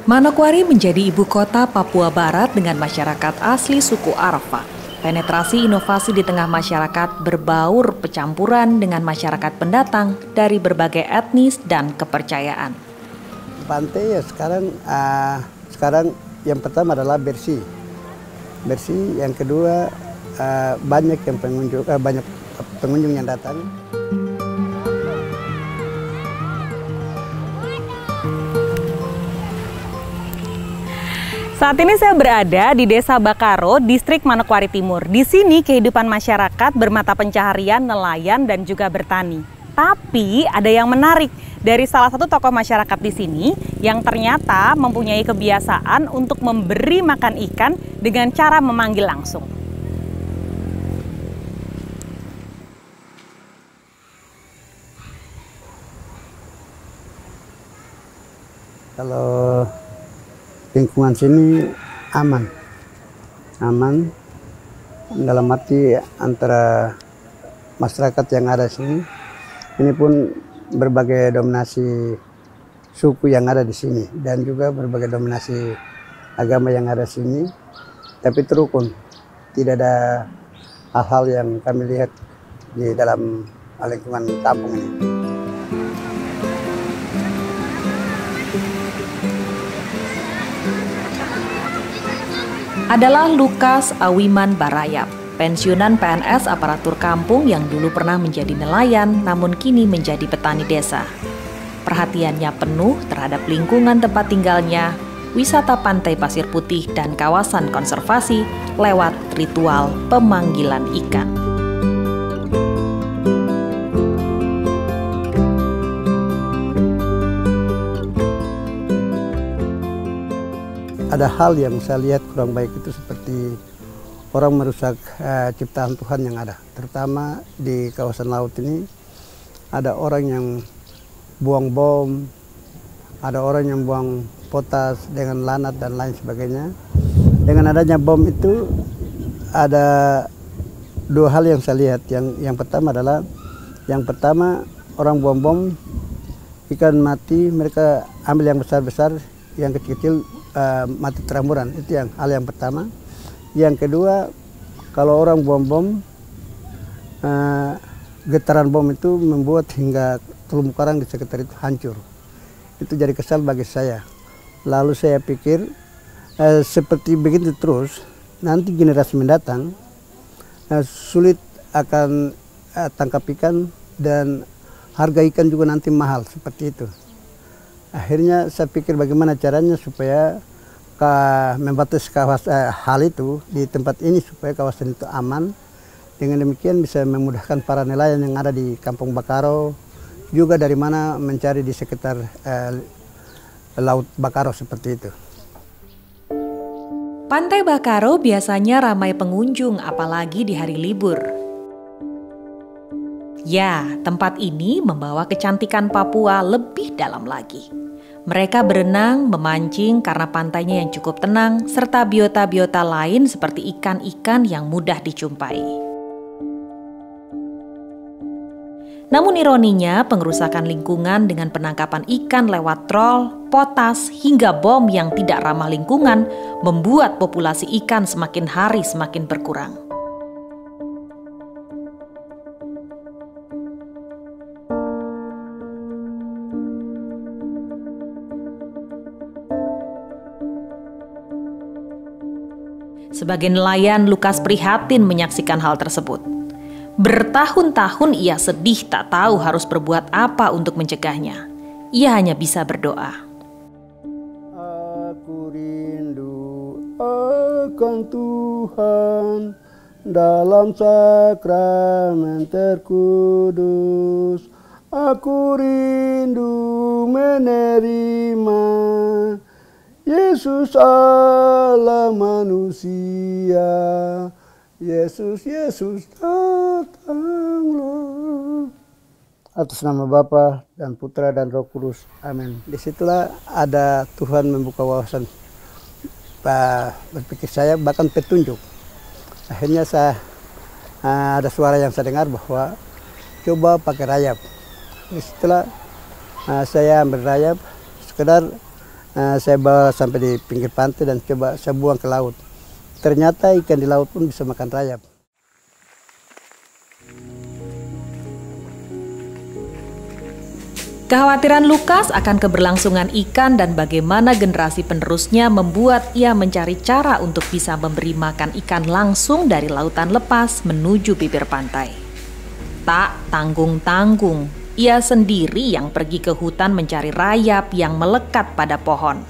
Manokwari menjadi ibu kota Papua Barat dengan masyarakat asli suku Arfak. Penetrasi inovasi di tengah masyarakat berbaur percampuran dengan masyarakat pendatang dari berbagai etnis dan kepercayaan. Pantai ya sekarang yang pertama adalah bersih, yang kedua banyak pengunjung yang datang. Saat ini saya berada di Desa Bakaro, Distrik Manokwari Timur. Di sini kehidupan masyarakat bermata pencaharian, nelayan, dan juga bertani. Tapi ada yang menarik dari salah satu tokoh masyarakat di sini yang ternyata mempunyai kebiasaan untuk memberi makan ikan dengan cara memanggil langsung. Kalau lingkungan sini aman dalam arti antara masyarakat yang ada sini. Ini pun berbagai dominasi suku yang ada di sini dan juga berbagai dominasi agama yang ada di sini, tapi terukun. Tidak ada hal-hal yang kami lihat di dalam lingkungan kampung ini. Adalah Lukas Awiman Barayap, pensiunan PNS aparatur kampung yang dulu pernah menjadi nelayan namun kini menjadi petani desa. Perhatiannya penuh terhadap lingkungan tempat tinggalnya, wisata pantai pasir putih dan kawasan konservasi lewat ritual pemanggilan ikan. Ada hal yang saya lihat kurang baik itu seperti orang merusak ciptaan Tuhan yang ada. Terutama di kawasan laut ini ada orang yang buang bom, ada orang yang buang potas dengan lanat dan lain sebagainya. Dengan adanya bom itu ada dua hal yang saya lihat. Yang pertama adalah orang buang bom, ikan mati, mereka ambil yang besar-besar, yang kecil-kecil mati teramburan. Itu hal yang pertama. Yang kedua, kalau orang buang bom, getaran bom itu membuat hingga terumbu karang di sekitar itu hancur. Itu jadi kesal bagi saya. Lalu saya pikir seperti begitu terus, nanti generasi mendatang sulit akan tangkap ikan dan harga ikan juga nanti mahal seperti itu. Akhirnya saya pikir bagaimana caranya supaya membatasi hal itu di tempat ini supaya kawasan itu aman. Dengan demikian bisa memudahkan para nelayan yang ada di Kampung Bakaro, juga dari mana mencari di sekitar Laut Bakaro seperti itu. Pantai Bakaro biasanya ramai pengunjung apalagi di hari libur. Ya, tempat ini membawa kecantikan Papua lebih dalam lagi. Mereka berenang, memancing karena pantainya yang cukup tenang, serta biota-biota lain seperti ikan-ikan yang mudah dijumpai. Namun ironinya, pengerusakan lingkungan dengan penangkapan ikan lewat trol, potas, hingga bom yang tidak ramah lingkungan membuat populasi ikan semakin hari semakin berkurang. Sebagai nelayan, Lukas prihatin menyaksikan hal tersebut. Bertahun-tahun ia sedih tak tahu harus berbuat apa untuk mencegahnya. Ia hanya bisa berdoa. Aku rindu akan Tuhan dalam sakramen terkudus. Aku rindu menerima Yesus Allah manusia, Yesus datanglah. Atas nama Bapa dan Putra dan Roh Kudus, amin. Disitulah ada Tuhan membuka wawasan berpikir saya, bahkan petunjuk. Akhirnya ada suara yang saya dengar bahwa coba pakai rayap. Disitulah saya ambil rayap, sekedar saya bawa sampai di pinggir pantai dan coba saya buang ke laut. Ternyata ikan di laut pun bisa makan rayap. Kekhawatiran Lukas akan keberlangsungan ikan dan bagaimana generasi penerusnya membuat ia mencari cara untuk bisa memberi makan ikan langsung dari lautan lepas menuju bibir pantai. Tak tanggung-tanggung, ia sendiri yang pergi ke hutan mencari rayap yang melekat pada pohon.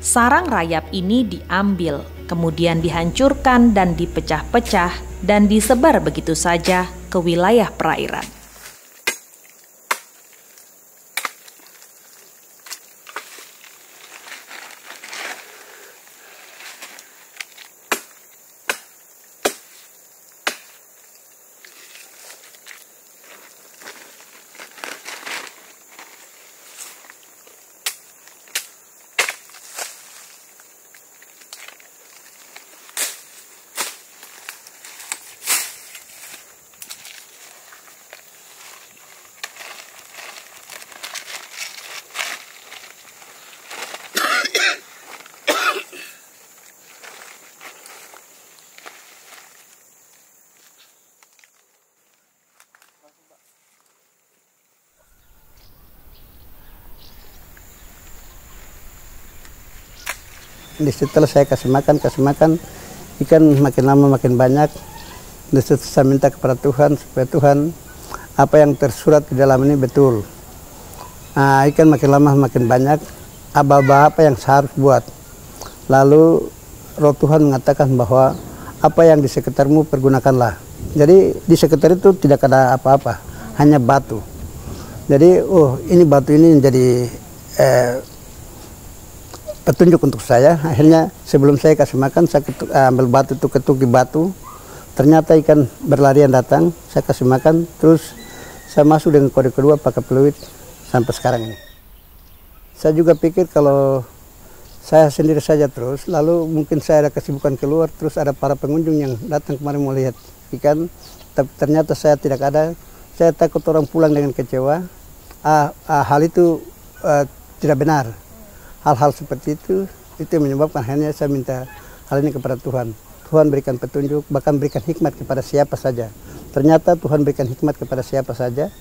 Sarang rayap ini diambil, kemudian dihancurkan dan dipecah-pecah dan disebar begitu saja ke wilayah perairan. Setelah saya kasih makan, ikan makin lama makin banyak. Dan saya minta kepada Tuhan supaya Tuhan apa yang tersurat di dalam ini betul. Ikan makin lama makin banyak. Apa yang saya harus buat. Lalu Roh Tuhan mengatakan bahwa apa yang di sekitarmu pergunakanlah. Jadi di sekitar itu tidak ada apa-apa, hanya batu. Jadi ini batu ini menjadi petunjuk untuk saya. Akhirnya sebelum saya kasih makan, saya ambil batu itu, ketuk di batu. Ternyata ikan berlarian datang, saya kasih makan, terus saya masuk dengan kode kedua pakai peluit sampai sekarang ini. Saya juga pikir kalau saya sendiri saja terus, lalu mungkin saya ada kesibukan keluar, terus ada para pengunjung yang datang kemarin mau lihat ikan, tapi ternyata saya tidak ada. Saya takut orang pulang dengan kecewa. Hal itu tidak benar. Hal-hal seperti itu yang menyebabkan akhirnya saya minta hal ini kepada Tuhan. Tuhan berikan petunjuk, bahkan berikan hikmat kepada siapa saja. Ternyata Tuhan berikan hikmat kepada siapa saja.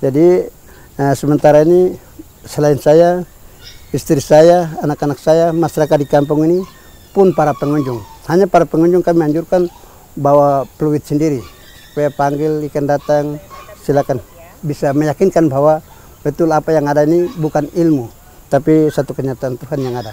Jadi sementara ini selain saya, istri saya, anak-anak saya, masyarakat di kampung ini pun para pengunjung. Hanya para pengunjung kami anjurkan bawa peluit sendiri. Supaya panggil ikan datang, silakan. Bisa meyakinkan bahwa betul apa yang ada ini bukan ilmu, tapi satu kenyataan Tuhan yang ada.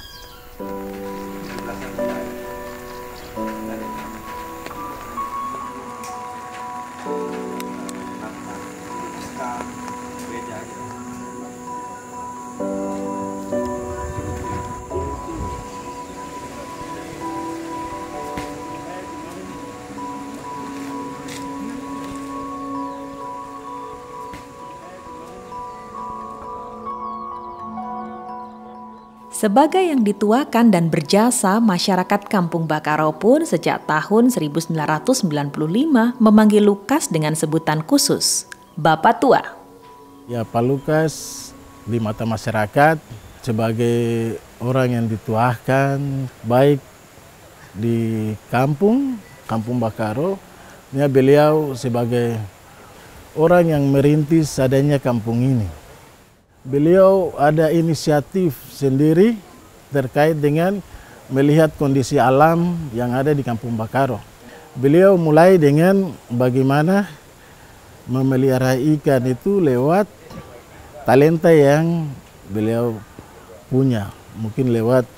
Sebagai yang dituakan dan berjasa, masyarakat Kampung Bakaro pun sejak tahun 1995 memanggil Lukas dengan sebutan khusus, Bapak Tua. Ya, Pak Lukas di mata masyarakat sebagai orang yang dituakan baik di Kampung Bakaro, ya beliau sebagai orang yang merintis adanya kampung ini. Beliau ada inisiatif sendiri terkait dengan melihat kondisi alam yang ada di Kampung Bakaro. Beliau mulai dengan bagaimana memelihara ikan itu lewat talenta yang beliau punya. Mungkin lewat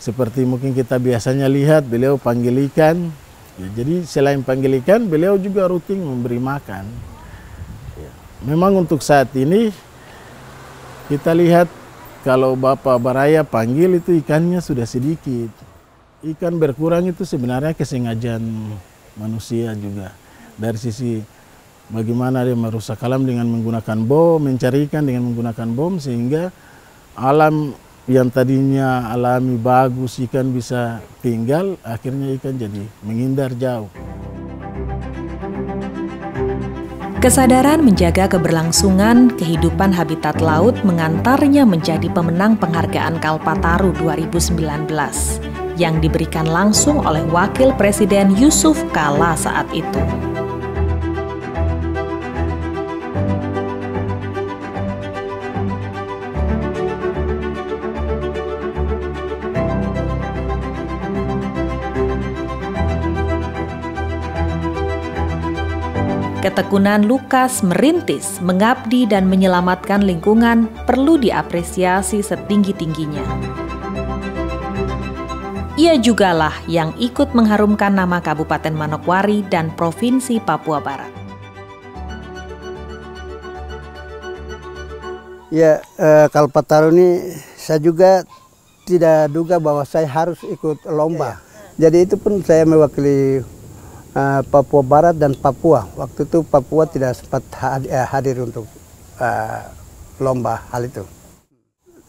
seperti mungkin kita biasanya lihat beliau panggil ikan. Ya, jadi selain panggil ikan, beliau juga rutin memberi makan. Ya, memang untuk saat ini kita lihat kalau Bapak Baraya panggil itu ikannya sudah sedikit. Ikan berkurang itu sebenarnya kesengajaan manusia juga. Dari sisi bagaimana dia merusak alam dengan menggunakan bom, mencari ikan dengan menggunakan bom, sehingga alam yang tadinya alami bagus ikan bisa tinggal, akhirnya ikan jadi menghindar jauh. Kesadaran menjaga keberlangsungan kehidupan habitat laut mengantarnya menjadi pemenang penghargaan Kalpataru 2019 yang diberikan langsung oleh Wakil Presiden Yusuf Kala saat itu. Ketekunan Lukas merintis, mengabdi dan menyelamatkan lingkungan perlu diapresiasi setinggi-tingginya. Ia jugalah yang ikut mengharumkan nama Kabupaten Manokwari dan Provinsi Papua Barat. Ya, Kalpataru ini saya juga tidak duga bahwa saya harus ikut lomba. Jadi itu pun saya mewakili Papua Barat dan Papua. Waktu itu Papua tidak sempat hadir untuk lomba hal itu.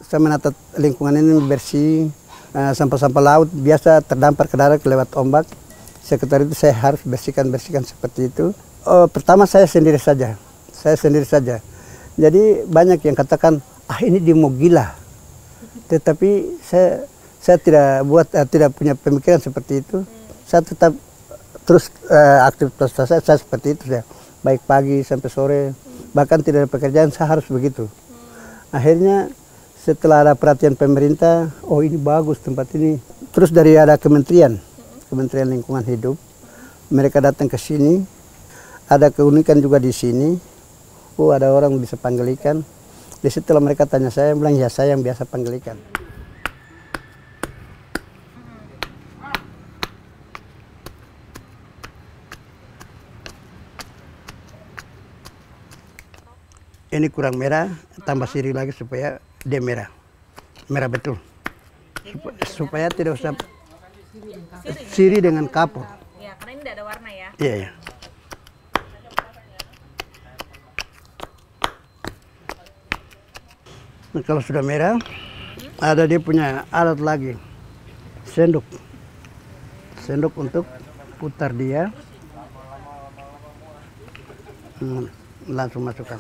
Saya menata lingkungan ini bersih, sampah-sampah laut biasa terdampar ke darat lewat ombak. Sekitar itu saya harus bersihkan seperti itu. Pertama saya sendiri saja. Jadi banyak yang katakan, ini dia mau gila. Tetapi saya tidak punya pemikiran seperti itu. Saya tetap terus aktivitas saya seperti itu ya, baik pagi sampai sore, bahkan tidak ada pekerjaan saya harus begitu. Akhirnya setelah ada perhatian pemerintah, oh ini bagus tempat ini. Terus dari ada Kementerian Lingkungan Hidup, mereka datang ke sini, ada keunikan juga di sini. Oh ada orang bisa panggil ikan. Di setelah mereka tanya saya, bilang ya saya yang biasa panggil ikan. Ini kurang merah, tambah sirih lagi supaya dia merah betul. Supaya tidak usah sirih dengan kapur. Ya, karena ini tidak ada warna ya. Iya. Nah, kalau sudah merah, ada dia punya alat lagi, sendok untuk putar dia, langsung masukkan.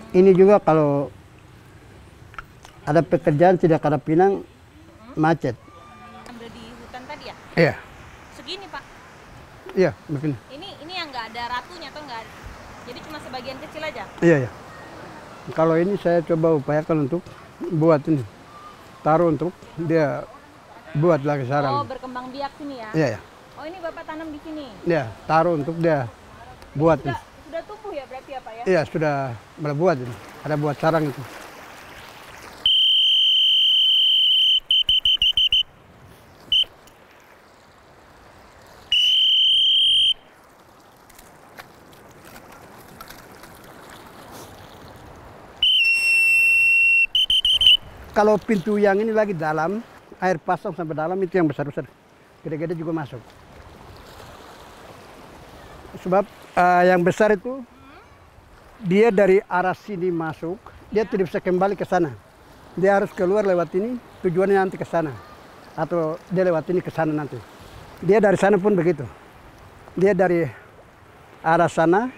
Ini juga kalau ada pekerjaan tidak ada pinang, macet. Ambil di hutan tadi ya? Iya. Segini Pak? Iya, begini. Ini yang nggak ada ratunya atau nggak? Jadi cuma sebagian kecil aja? Iya. Kalau ini saya coba upayakan untuk buat ini, taruh untuk dia buat lagi sarang. Oh, berkembang biak sini ya? Iya. Oh, ini Bapak tanam di sini? Iya, taruh untuk dia buat ini. Sudah tumbuh ya berarti ya Pak ya? Iya, sudah berbuat ini. Ada buat sarang itu. Kalau pintu yang ini lagi dalam, air pasang sampai dalam itu yang besar-besar. Gede-gede juga masuk. Sebab yang besar itu, dia dari arah sini masuk, dia tidak bisa kembali ke sana. Dia harus keluar lewat ini, tujuannya nanti ke sana. Atau dia lewat ini ke sana nanti. Dia dari sana pun begitu. Dia dari arah sana,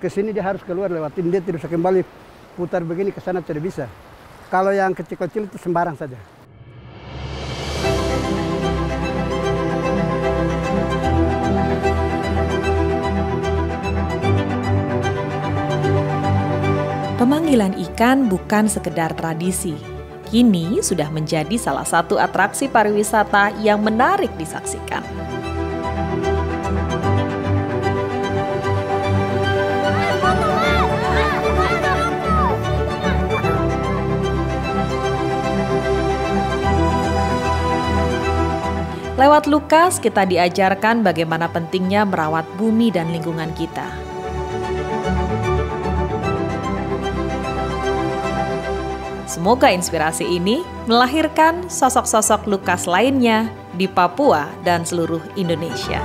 ke sini dia harus keluar lewat ini. Dia tidak bisa kembali putar begini ke sana, tidak bisa. Kalau yang kecil-kecil itu sembarang saja. Pemanggilan ikan bukan sekedar tradisi. Kini sudah menjadi salah satu atraksi pariwisata yang menarik disaksikan. Lewat Lukas, kita diajarkan bagaimana pentingnya merawat bumi dan lingkungan kita. Semoga inspirasi ini melahirkan sosok-sosok Lukas lainnya di Papua dan seluruh Indonesia.